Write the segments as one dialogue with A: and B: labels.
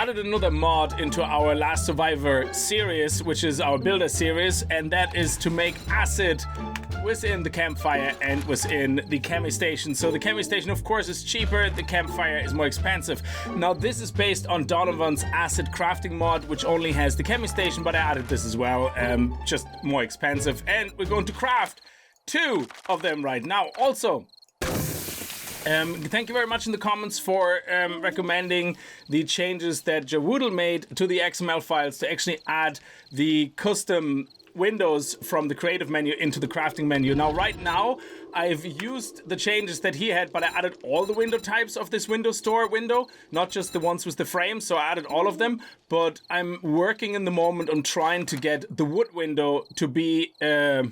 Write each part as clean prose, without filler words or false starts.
A: added another mod into our Last Survivor series, which is our builder series, and that is to make acid within the campfire and within the chemi station. So the chemi station, of course, is cheaper. The campfire is more expensive. Now, this is based on Donovan's acid crafting mod, which only has the chemi station, but I added this as well, just more expensive. And we're going to craft 2 of them right now. Also, thank you very much in the comments for recommending the changes that Jawoodle made to the XML files to actually add the custom windows from the creative menu into the crafting menu. Now, right now, I've used the changes that he had, but I added all the window types of this window store window, not just the ones with the frame, so I added all of them. But I'm working in the moment on trying to get the wood window to be a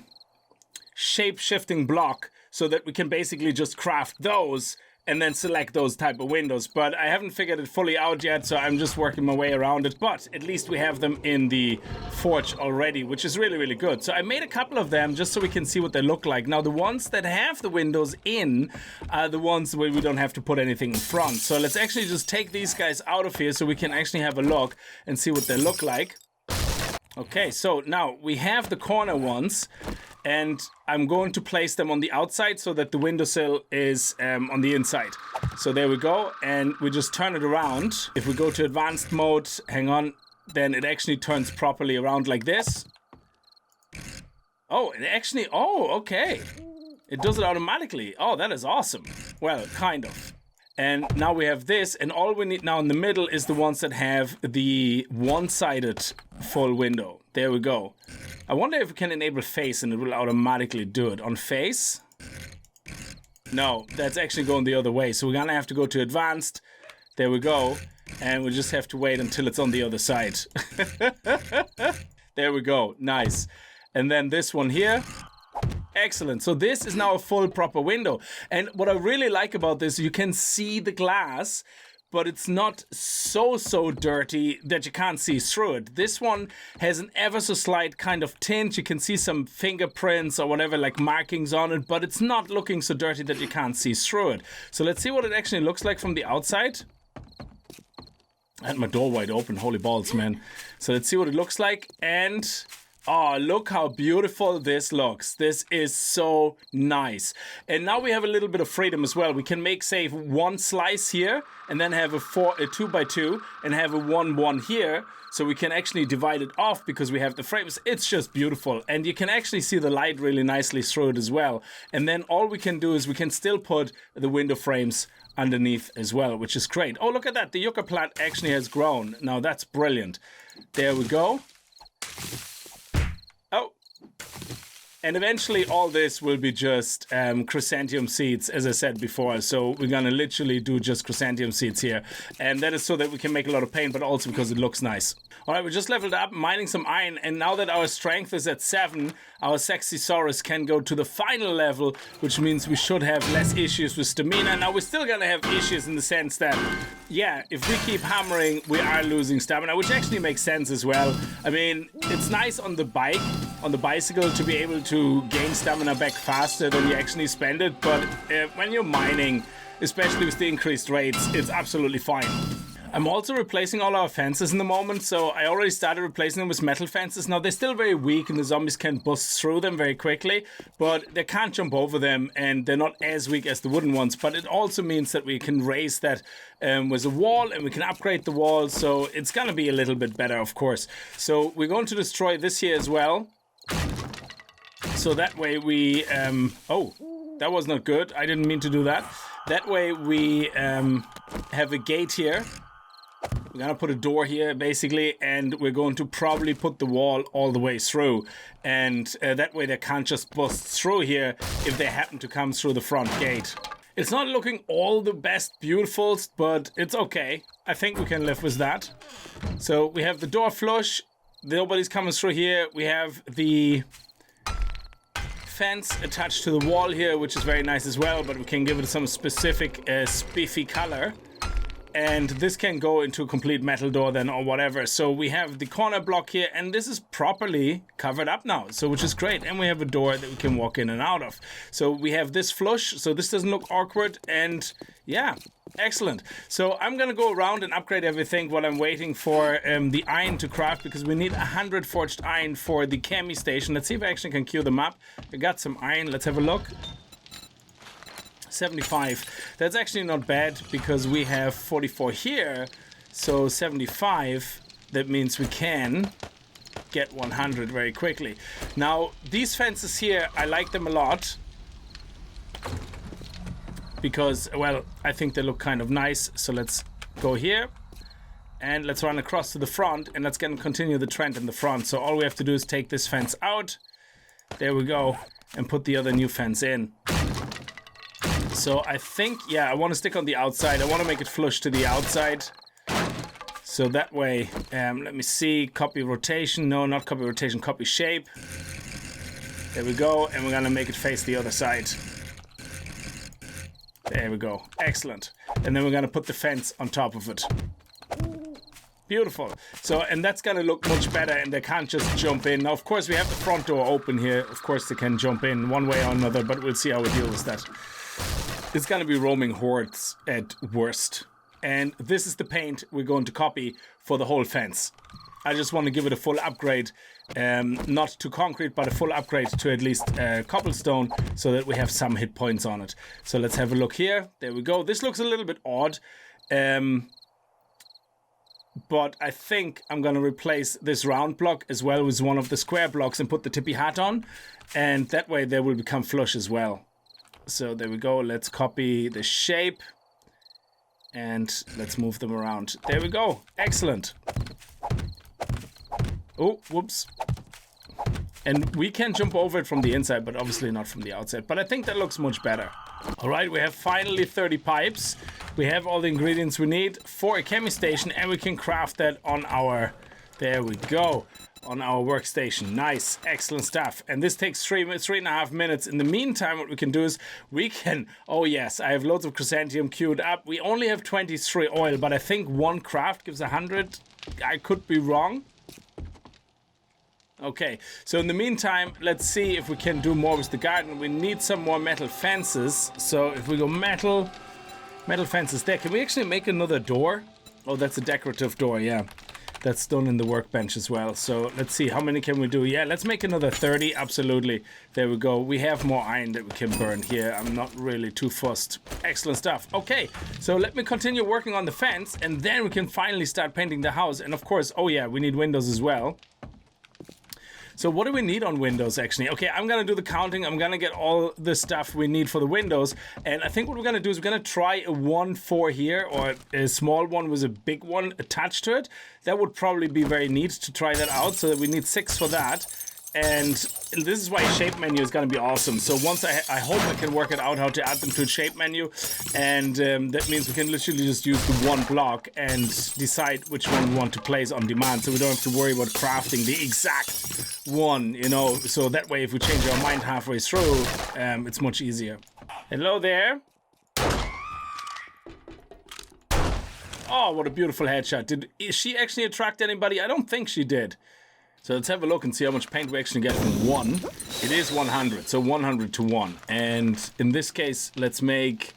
A: shape-shifting block so that we can basically just craft those and then select those type of windows. But I haven't figured it fully out yet, so I'm just working my way around it. But at least we have them in the forge already, which is really, really good. So I made a couple of them just so we can see what they look like. Now, the ones that have the windows in are the ones where we don't have to put anything in front. So let's actually just take these guys out of here so we can actually have a look and see what they look like. Okay, so now we have the corner ones, and I'm going to place them on the outside so that the windowsill is on the inside. So there we go, and we just turn it around. If we go to advanced mode, hang on, then it actually turns properly around like this. Oh, it actually, oh, okay. It does it automatically. Oh, that is awesome. Well, kind of. And now we have this, and all we need now in the middle is the ones that have the one-sided full window. There we go. I wonder if we can enable face and it will automatically do it. On face? No, that's actually going the other way. So we're gonna have to go to advanced. There we go. And we just have to wait until it's on the other side. There we go. Nice. And then this one here. Excellent. So this is now a full proper window. And what I really like about this, you can see the glass, but it's not so dirty that you can't see through it. This one has an ever so slight kind of tint. You can see some fingerprints or whatever, like markings on it, but it's not looking so dirty that you can't see through it. So let's see what it actually looks like from the outside. I had my door wide open. Holy balls, man. So let's see what it looks like. And oh, look how beautiful this looks. This is so nice. And now we have a little bit of freedom as well. We can make, say, one slice here and then have a 2x2 and have a 1-1 here. So we can actually divide it off because we have the frames. It's just beautiful. And you can actually see the light really nicely through it as well. And then all we can do is we can still put the window frames underneath as well, which is great. Oh, look at that. The yucca plant actually has grown. Now that's brilliant. There we go. Oh, and eventually all this will be just chrysanthemum seeds, as I said before. So we're going to literally do just chrysanthemum seeds here. And that is so that we can make a lot of paint, but also because it looks nice. All right, we just leveled up, mining some iron. And now that our strength is at 7, our sexy Saurus can go to the final level, which means we should have less issues with stamina. Now, we're still going to have issues in the sense that, yeah, if we keep hammering, we are losing stamina, which actually makes sense as well. I mean, it's nice on the bike, on the bicycle, to be able to gain stamina back faster than you actually spend it. But when you're mining, especially with the increased rates, it's absolutely fine. I'm also replacing all our fences in the moment, so I already started replacing them with metal fences. Now, they're still very weak and the zombies can bust through them very quickly, but they can't jump over them and they're not as weak as the wooden ones. But it also means that we can raise that with a wall and we can upgrade the wall, so it's gonna be a little bit better, of course. So we're going to destroy this here as well. So that way we, oh, that was not good. I didn't mean to do that. That way we have a gate here. We're gonna put a door here, basically, and we're going to probably put the wall all the way through. And that way they can't just bust through here if they happen to come through the front gate. It's not looking all the best beautiful, but it's okay. I think we can live with that. So we have the door flush. Nobody's coming through here. We have the fence attached to the wall here, which is very nice as well, but we can give it some specific spiffy color. and this can go into a complete metal door then or whatever. So we have the corner block here, and this is properly covered up now, so which is great. And we have a door that we can walk in and out of. So we have this flush, so this doesn't look awkward, and yeah, excellent. So I'm gonna go around and upgrade everything while I'm waiting for the iron to craft, because we need 100 forged iron for the chemi station. Let's see if I actually can queue them up. I got some iron, let's have a look. 75. That's actually not bad, because we have 44 here, so 75, that means we can get 100 very quickly. Now these fences here, I like them a lot, because, well, I think they look kind of nice. So let's go here and let's run across to the front, and let's continue the trend in the front. So all we have to do is take this fence out, there we go, and put the other new fence in. So I think, yeah, I want to stick on the outside. I want to make it flush to the outside. So that way, let me see, copy rotation. No, not copy rotation, copy shape. There we go. And we're going to make it face the other side. There we go. Excellent. And then we're going to put the fence on top of it. Beautiful. So, and that's going to look much better, and they can't just jump in. Now, of course, we have the front door open here. Of course, they can jump in one way or another, but we'll see how we deal with that. It's going to be roaming hordes at worst. And this is the paint we're going to copy for the whole fence. I just want to give it a full upgrade, not to concrete, but a full upgrade to at least cobblestone, so that we have some hit points on it. So let's have a look here. There we go. This looks a little bit odd, but I think I'm going to replace this round block as well with one of the square blocks and put the tippy hat on, and that way they will become flush as well. So there we go. Let's copy the shape and let's move them around. There we go. Excellent. Oh, whoops. And we can jump over it from the inside, but obviously not from the outside. But I think that looks much better. All right, we have finally 30 pipes. We have all the ingredients we need for a chemi station, and we can craft that on our, there we go, on our workstation. Nice, excellent stuff. And this takes 3.5 minutes. In the meantime, what we can do is we can, oh yes, I have loads of chrysanthemum queued up. We only have 23 oil, but I think one craft gives 100. I could be wrong. Okay, so in the meantime, let's see if we can do more with the garden. We need some more metal fences. So if we go metal fences there, can we actually make another door? Oh, that's a decorative door, yeah. That's done in the workbench as well. So let's see, how many can we do? Yeah, let's make another 30, absolutely. There we go. We have more iron that we can burn here. I'm not really too fussed. Excellent stuff. Okay, so let me continue working on the fence, and then we can finally start painting the house. And of course, oh yeah, we need windows as well. So what do we need on windows, actually? Okay, I'm going to do the counting. I'm going to get all the stuff we need for the windows. And I think what we're going to do is we're going to try a 1-4 here, or a small one with a big one attached to it. That would probably be very neat to try that out, so that we need 6 for that. And this is why shape menu is going to be awesome. So once I hope I can work it out how to add them to a shape menu. And that means we can literally just use the one block and decide which one we want to place on demand. So we don't have to worry about crafting the exact one, you know. So that way, if we change our mind halfway through, it's much easier. Hello there. Oh, what a beautiful headshot. Did she actually attract anybody? I don't think she did. So let's have a look and see how much paint we actually get from 1. It is 100, so 100 to 1. And in this case, let's make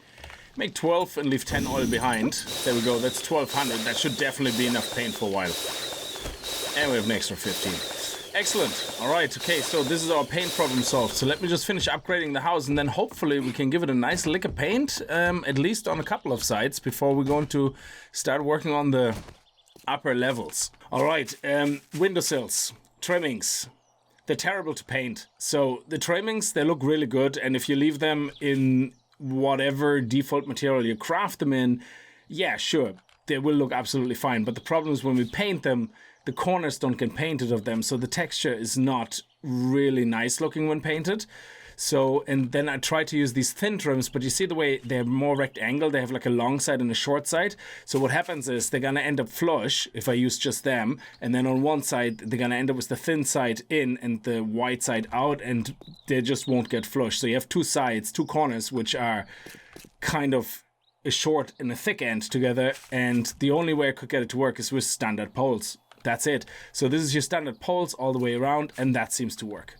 A: 12 and leave 10 oil behind. There we go, that's 1200. That should definitely be enough paint for a while. And we have an extra 15. Excellent. All right, okay, so this is our paint problem solved. So let me just finish upgrading the house, and then hopefully we can give it a nice lick of paint, at least on a couple of sides, before we're going to start working on the upper levels. All right, windowsills, trimmings, they're terrible to paint. So the trimmings, they look really good, and if you leave them in whatever default material you craft them in, yeah, sure, they will look absolutely fine. But the problem is when we paint them, the corners don't get painted of them, so the texture is not really nice looking when painted. So, and then I try to use these thin trims, but you see the way they're more rectangle, they have like a long side and a short side. So what happens is they're gonna end up flush if I use just them, and then on one side they're gonna end up with the thin side in and the wide side out, and they just won't get flush. So you have two sides, two corners, which are kind of a short and a thick end together, and the only way I could get it to work is with standard poles. That's it. So this is your standard poles all the way around, and that seems to work.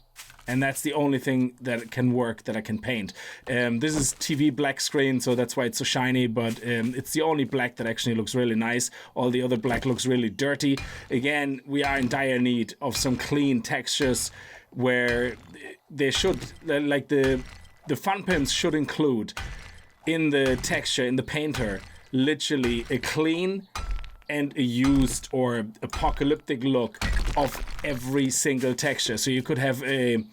A: And that's the only thing that can work that I can paint. This is TV black screen, so that's why it's so shiny, but it's the only black that actually looks really nice. All the other black looks really dirty. Again, we are in dire need of some clean textures where they should, like the fun pimps should include in the texture, in the painter, literally a clean and a used or apocalyptic look of every single texture. So you could have a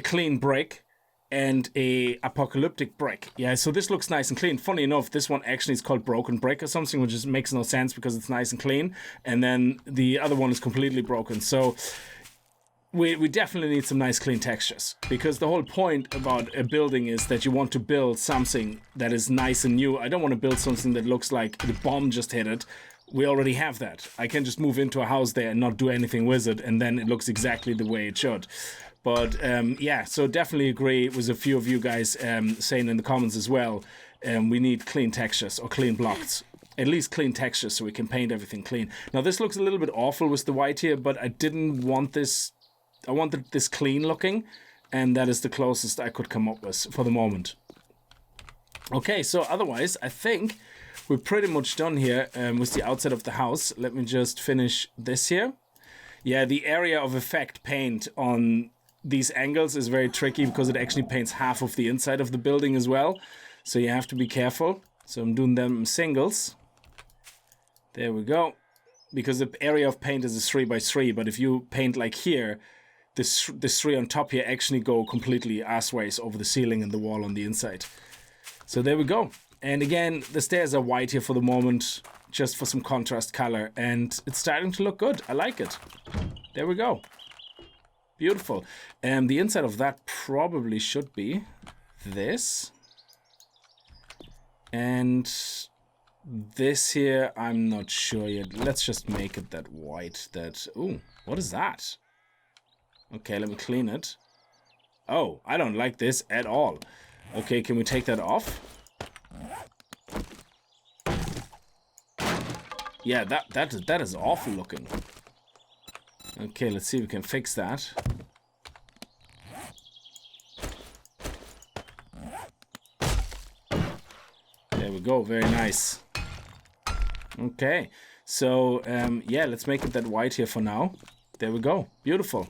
A: clean brick and a apocalyptic brick. Yeah, so this looks nice and clean. Funny enough, this one actually is called broken brick or something, which just makes no sense because it's nice and clean. And then the other one is completely broken. So we definitely need some nice clean textures, because the whole point about a building is that you want to build something that is nice and new. I don't want to build something that looks like the bomb just hit it. We already have that. I can just move into a house there and not do anything with it, and then it looks exactly the way it should. But yeah, so definitely agree with a few of you guys saying in the comments as well, we need clean textures or clean blocks. At least clean textures so we can paint everything clean. Now this looks a little bit awful with the white here, but I didn't want this. I wanted this clean looking, and that is the closest I could come up with for the moment. Okay, so otherwise, I think we're pretty much done here with the outside of the house. Let me just finish this here. Yeah, the area of effect paint on these angles is very tricky because it actually paints half of the inside of the building as well. So you have to be careful. So I'm doing them in singles. There we go. Because the area of paint is a 3x3, but if you paint like here, this 3 on top here actually go completely assways over the ceiling and the wall on the inside. So there we go. And again, the stairs are white here for the moment, just for some contrast color. And it's starting to look good. I like it. There we go. Beautiful. And the inside of that probably should be this. And this here, I'm not sure yet. Let's just make it that white. Ooh, what is that? Okay, let me clean it. Oh, I don't like this at all. Okay, can we take that off? Yeah, that is awful looking. Okay, let's see if we can fix that. There we go, very nice. Okay, so yeah, let's make it that white here for now. There we go, beautiful.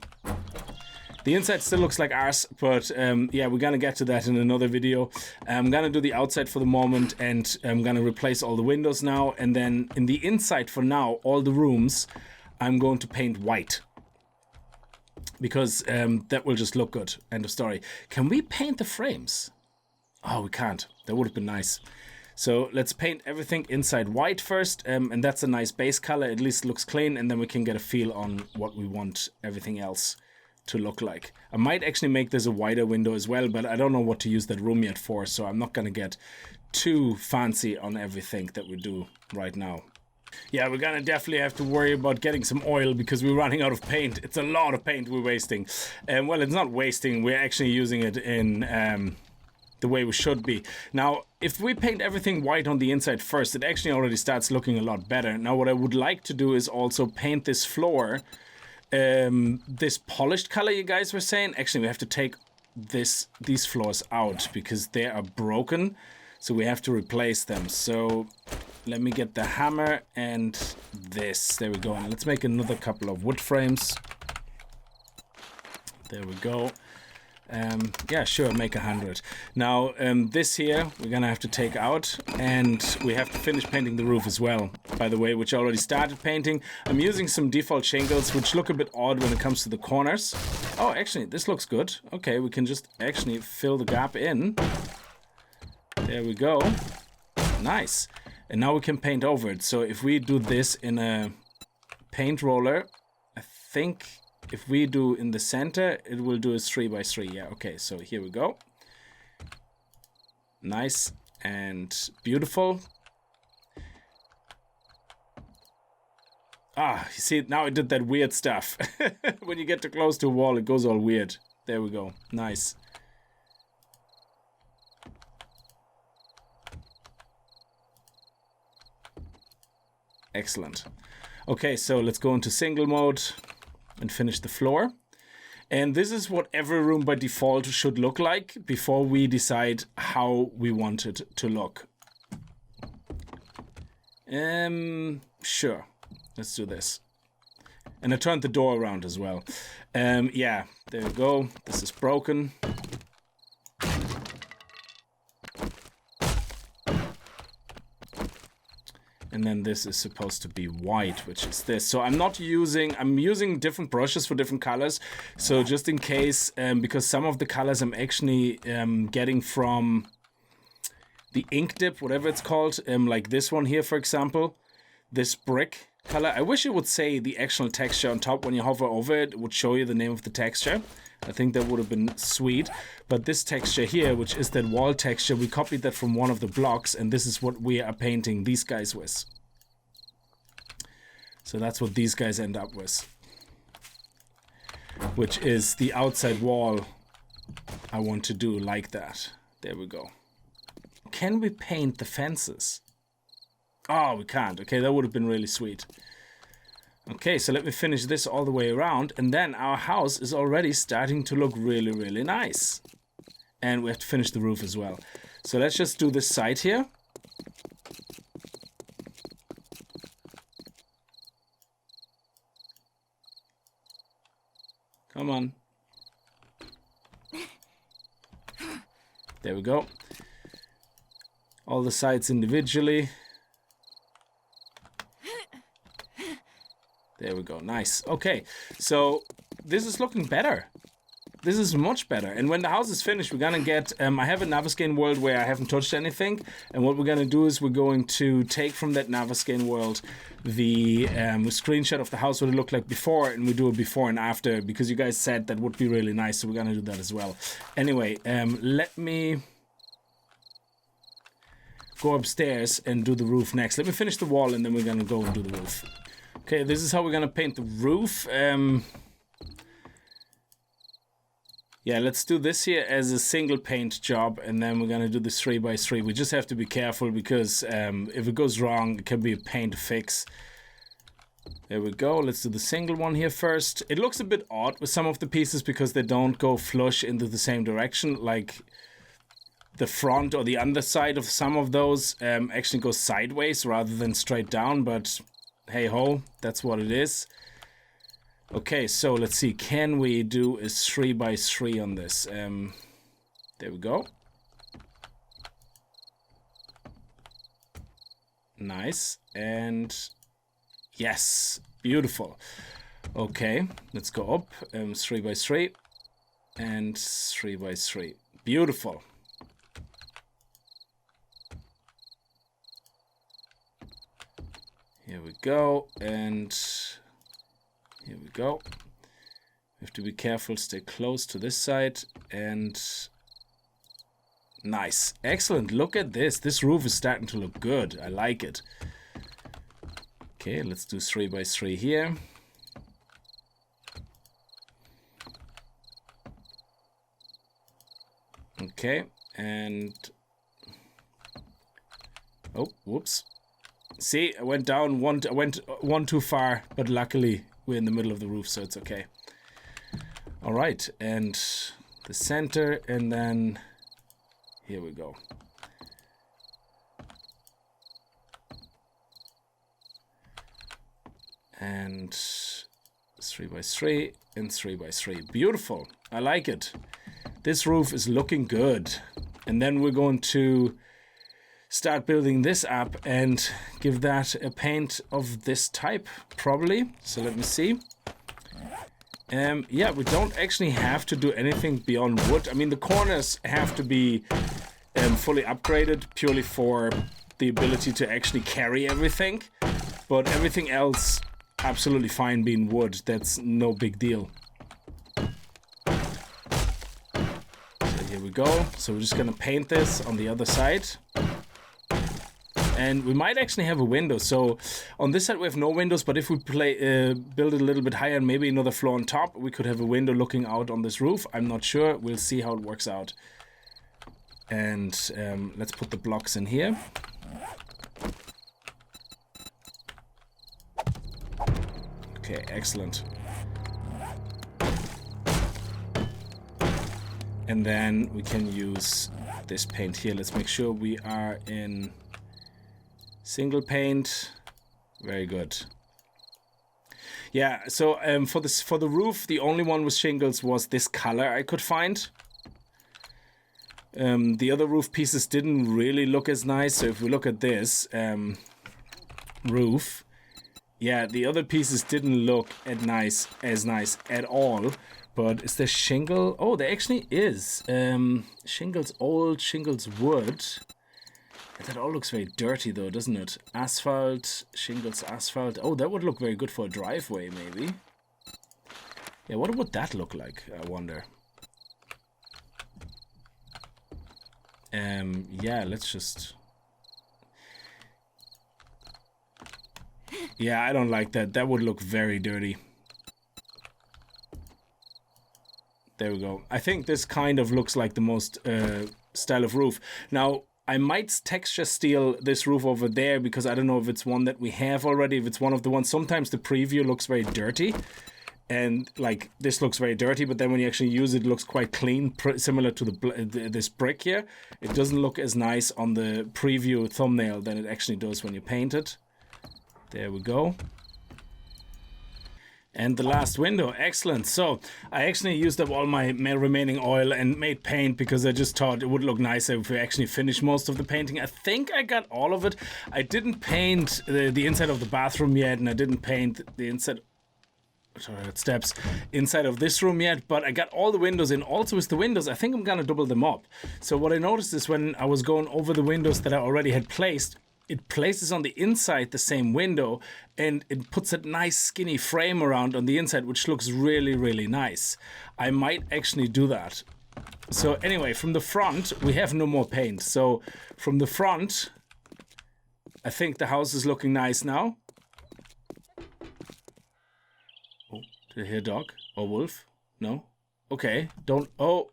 A: The inside still looks like ours, but yeah, we're gonna get to that in another video. I'm gonna do the outside for the moment, and I'm gonna replace all the windows now. And then in the inside for now, all the rooms, I'm going to paint white. Because that will just look good. End of story. Can we paint the frames? Oh, we can't. That would have been nice. So let's paint everything inside white first, and that's a nice base color. At least it looks clean, and then we can get a feel on what we want everything else to look like. I might actually make this a wider window as well, but I don't know what to use that room yet for, so I'm not gonna get too fancy on everything that we do right now. Yeah, we're gonna definitely have to worry about getting some oil because we're running out of paint. It's a lot of paint we're wasting. Well, it's not wasting, we're actually using it in the way we should be. Now, if we paint everything white on the inside first, it actually already starts looking a lot better. Now, what I would like to do is also paint this floor this polished color you guys were saying. Actually, we have to take these floors out because they are broken, so we have to replace them. So let me get the hammer and this. There we go. And let's make another couple of wood frames. There we go. Yeah, sure, make 100. Now, this here, we're gonna have to take out, and we have to finish painting the roof as well, by the way, which I already started painting. I'm using some default shingles, which look a bit odd when it comes to the corners. Oh, actually, this looks good. Okay, we can just actually fill the gap in. There we go. Nice. And now we can paint over it. So if we do this in a paint roller, I think if we do in the center, it will do a 3x3. Yeah, okay, so here we go. Nice and beautiful. Ah, you see, now it did that weird stuff. When you get too close to a wall, it goes all weird. There we go. Nice. Excellent. Okay, so let's go into single mode and finish the floor. And this is what every room by default should look like before we decide how we want it to look. Sure. Let's do this. And I turned the door around as well. Yeah, there we go. This is broken. And then this is supposed to be white, which is this. So I'm using different brushes for different colors. So just in case, because some of the colors I'm actually getting from the ink dip, whatever it's called, like this one here, for example, this brick color. I wish it would say the actual texture on top. When you hover over it, it would show you the name of the texture. I think that would have been sweet. But this texture here, which is that wall texture, we copied that from one of the blocks, and this is what we are painting these guys with. So that's what these guys end up with, which is the outside wall I want to do like that. There we go. Can we paint the fences? Oh, we can't. Okay, that would have been really sweet. Okay, so let me finish this all the way around, and then our house is already starting to look really, really nice. And we have to finish the roof as well. So let's just do this side here. Come on. There we go. All the sides individually. There we go. Nice. Okay, so this is looking better. This is much better. And when the house is finished, we're gonna get... I have a Naviscan world where I haven't touched anything. And what we're gonna do is we're going to take from that Naviscan world the screenshot of the house, what it looked like before, and we do a before and after, because you guys said that would be really nice, so we're gonna do that as well. Anyway, let me go upstairs and do the roof next. Let me finish the wall, and then we're gonna go and do the roof. Okay, this is how we're gonna paint the roof. Yeah, let's do this here as a single paint job, and then we're gonna do this 3x3. We just have to be careful because if it goes wrong, it can be a pain to fix. There we go. Let's do the single one here first. It looks a bit odd with some of the pieces because they don't go flush into the same direction. Like the front or the underside of some of those actually goes sideways rather than straight down, but hey ho, that's what it is. Okay, so let's see. Can we do a 3x3 on this? There we go. Nice. And yes, beautiful. Okay, let's go up. 3x3 and 3x3. Beautiful. Here we go, and here we go. We have to be careful, stay close to this side, and nice. Excellent, look at this. This roof is starting to look good. I like it. Okay, let's do 3x3 here. Okay, and oh, whoops. See, I went down one. I went one too far, but luckily we're in the middle of the roof, so it's okay. All right, and the center, and then here we go. And 3x3 and 3x3. Beautiful. I like it. This roof is looking good. And then we're going to start building this up and give that a paint of this type, probably. So let me see. Yeah, we don't actually have to do anything beyond wood. I mean, the corners have to be fully upgraded purely for the ability to actually carry everything. But everything else, absolutely fine being wood. That's no big deal. So here we go. So we're just gonna paint this on the other side. And we might actually have a window. So on this side we have no windows, but if we build it a little bit higher and maybe another floor on top, we could have a window looking out on this roof. I'm not sure. We'll see how it works out. And let's put the blocks in here. Okay, excellent. And then we can use this paint here. Let's make sure we are in single paint. Very good. Yeah, so for the roof, the only one with shingles was this color I could find. The other roof pieces didn't really look as nice. So if we look at this roof, yeah, the other pieces didn't look as nice at all. But is there shingle? Oh, there actually is. Shingles old, shingles wood. That all looks very dirty though, doesn't it? Asphalt, shingles asphalt. Oh, that would look very good for a driveway, maybe. Yeah, what would that look like, I wonder? Yeah, let's just... Yeah, I don't like that. That would look very dirty. There we go. I think this kind of looks like the most style of roof. Now, I might texture steal this roof over there because I don't know if it's one that we have already, if it's one of the ones. Sometimes the preview looks very dirty. And like this looks very dirty, but then when you actually use it, it looks quite clean, similar to this brick here. It doesn't look as nice on the preview thumbnail than it actually does when you paint it. There we go. And the last window, excellent. So I actually used up all my remaining oil and made paint because I just thought it would look nicer if we actually finished most of the painting. I think I got all of it. I didn't paint the inside of the bathroom yet, and I didn't paint the inside... steps inside of this room yet, but I got all the windows in. Also with the windows, I think I'm gonna double them up. So what I noticed is when I was going over the windows that I already had placed, it places on the inside the same window and it puts a nice skinny frame around on the inside, which looks really, really nice. I might actually do that. So anyway, from the front, we have no more paint. So from the front, I think the house is looking nice now. Oh, did I hear dog or wolf? No? Okay, don't... Oh!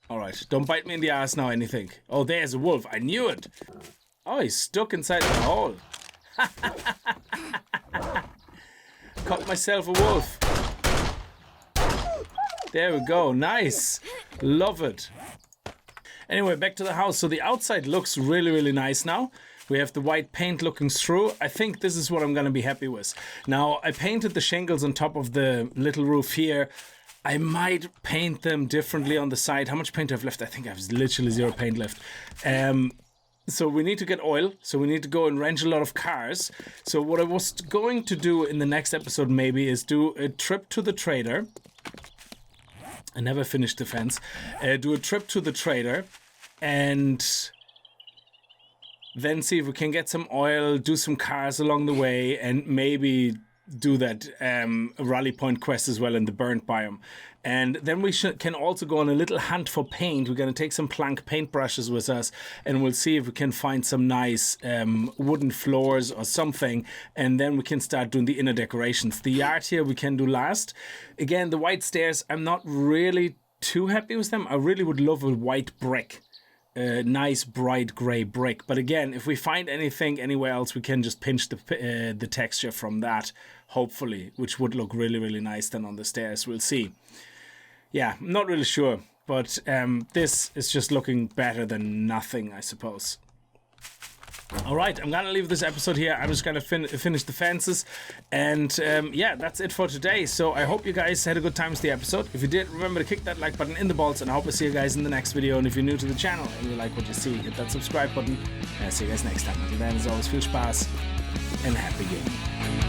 A: Alright, don't bite me in the ass now, anything. Oh, there's a wolf. I knew it. Oh, he's stuck inside the hole. Caught myself a wolf. There we go. Nice. Love it. Anyway, back to the house. So the outside looks really, really nice now. We have the white paint looking through. I think this is what I'm going to be happy with. Now, I painted the shingles on top of the little roof here. I might paint them differently on the side. How much paint do I have left? I think I have literally 0 paint left. So we need to get oil. So we need to go and wrench a lot of cars. So what I was going to do in the next episode maybe is do a trip to the trader. I never finished the fence. Do a trip to the trader and then see if we can get some oil, do some cars along the way, and maybe do that rally point quest as well in the burnt biome. And then we can also go on a little hunt for paint. We're going to take some plank paint brushes with us and we'll see if we can find some nice wooden floors or something, and then we can start doing the inner decorations. The yard here we can do last. Again, the white stairs, I'm not really too happy with them. I really would love a white brick. Nice bright gray brick, but again, if we find anything anywhere else, we can just pinch the texture from that, hopefully, which would look really, really nice then on the stairs. We'll see. Yeah, I'm not really sure, but this is just looking better than nothing, I suppose. Alright, I'm gonna leave this episode here. I'm just gonna finish the fences, and yeah, that's it for today. So I hope you guys had a good time with the episode. If you did, remember to kick that like button in the balls, and I hope I see you guys in the next video. And if you're new to the channel and you like what you see, hit that subscribe button, and I'll see you guys next time. Until then, as always, viel Spaß and happy gaming.